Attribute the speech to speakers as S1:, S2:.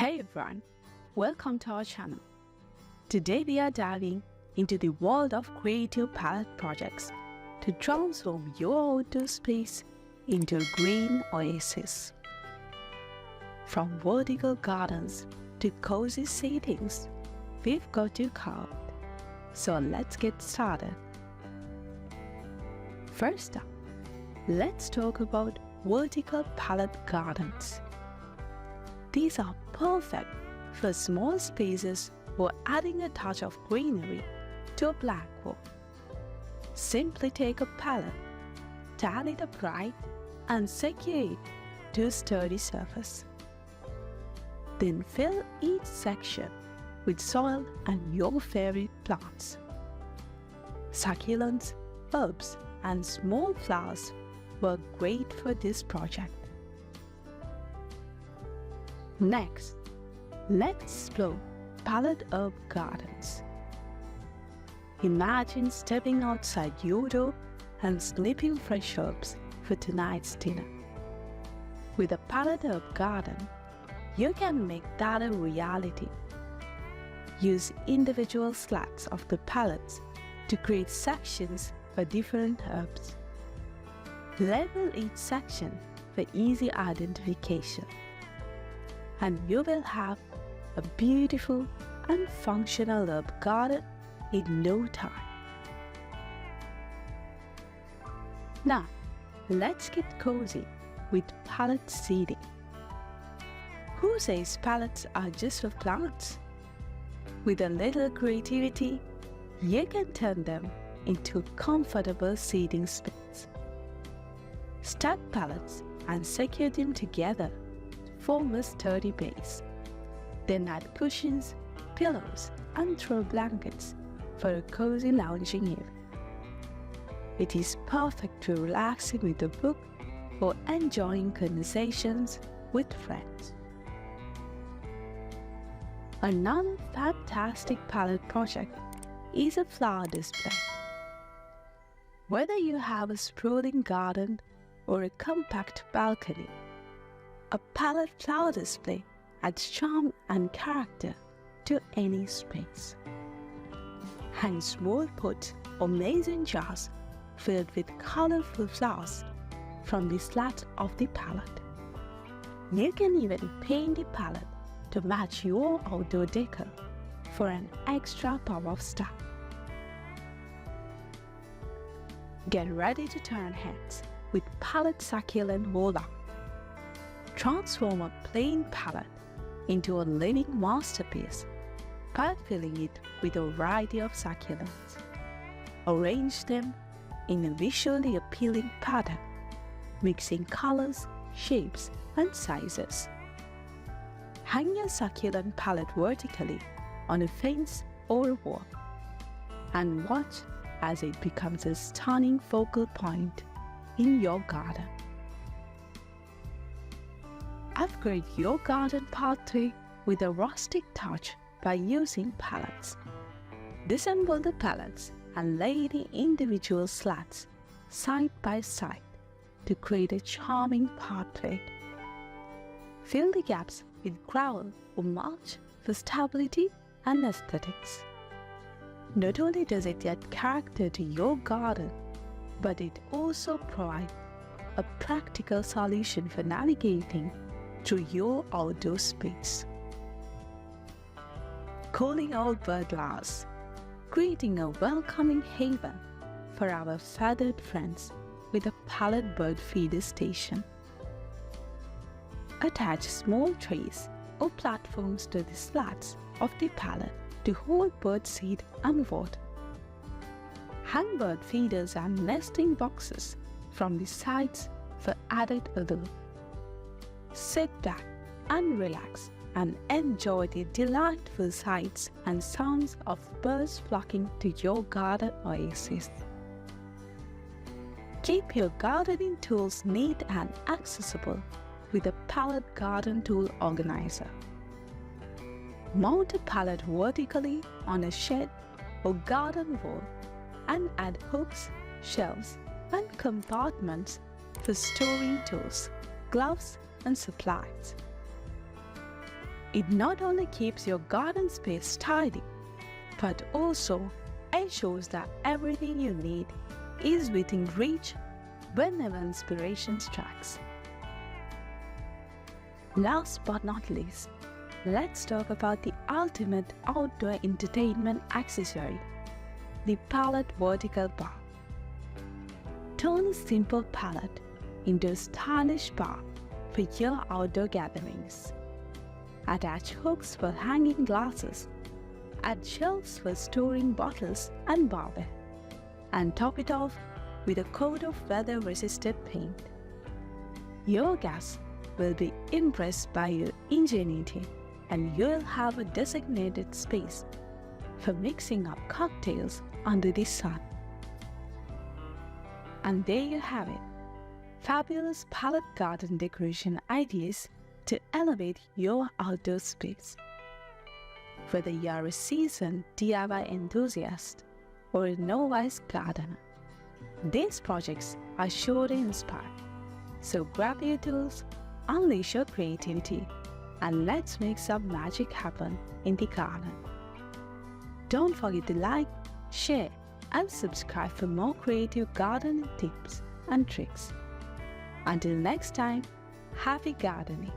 S1: Hey everyone, welcome to our channel. Today we are diving into the world of creative palette projects to transform your outdoor space into a green oasis. From vertical gardens to cozy settings, we've got you covered. So let's get started. First up, let's talk about vertical palette gardens. These are perfect for small spaces or adding a touch of greenery to a black wall. Simply take a pallet, tan it up right, and secure it to a sturdy surface. Then fill each section with soil and your favorite plants. Succulents, herbs, and small flowers work great for this project. Next, let's explore pallet herb gardens. Imagine stepping outside your door and snipping fresh herbs for tonight's dinner. With a pallet herb garden, you can make that a reality. Use individual slats of the pallets to create sections for different herbs. Label each section for easy identification, and you will have a beautiful and functional herb garden in no time. Now, let's get cozy with pallet seeding. Who says pallets are just for plants? With a little creativity, you can turn them into a comfortable seating space. Stack pallets and secure them together to form a sturdy base. Then add cushions, pillows, and throw blankets for a cozy lounging area. It is perfect for relaxing with a book or enjoying conversations with friends. Another fantastic palette project is a flower display. Whether you have a sprawling garden or a compact balcony, a palette flower display adds charm and character to any space. Hang small pots or mason jars filled with colorful flowers from the slats of the palette. You can even paint the palette to match your outdoor decor for an extra pop of style. Get ready to turn heads with pallet succulent roll-up. Transform a plain pallet into a living masterpiece by filling it with a variety of succulents. Arrange them in a visually appealing pattern, mixing colors, shapes, and sizes. Hang your succulent pallet vertically on a fence or a wall, and watch as it becomes a stunning focal point in your garden. Upgrade your garden pathway with a rustic touch by using pallets. Disassemble the pallets and lay the individual slats side by side to create a charming pathway. Fill the gaps with gravel or mulch for stability and aesthetics. Not only does it add character to your garden, but it also provides a practical solution for navigating through your outdoor space. Calling out birdlars, creating a welcoming haven for our feathered friends with a pallet bird feeder station. Attach small trays or platforms to the slats of the pallet to hold bird seed and water. Hang bird feeders and nesting boxes from the sides for added allure. Sit back and relax and enjoy the delightful sights and sounds of birds flocking to your garden oasis. Keep your gardening tools neat and accessible with a pallet garden tool organizer. Mount a pallet vertically on a shed or garden wall and add hooks, shelves, and compartments for storing tools, gloves, and supplies. It not only keeps your garden space tidy, but also ensures that everything you need is within reach whenever inspiration strikes. Last but not least, let's talk about the ultimate outdoor entertainment accessory, the Pallet vertical bar. Turn a simple pallet into a stylish bar for your outdoor gatherings. Attach hooks for hanging glasses, add shelves for storing bottles and barware, and top it off with a coat of weather-resistant paint. Your guests will be impressed by your ingenuity, and you'll have a designated space for mixing up cocktails under the sun. And there you have it, fabulous pallet garden decoration ideas to elevate your outdoor space. Whether you're a seasoned DIY enthusiast or a novice gardener, these projects are sure to inspire. So grab your tools, unleash your creativity, and let's make some magic happen in the garden. Don't forget to like, share, and subscribe for more creative gardening tips and tricks. Until next time, happy gardening!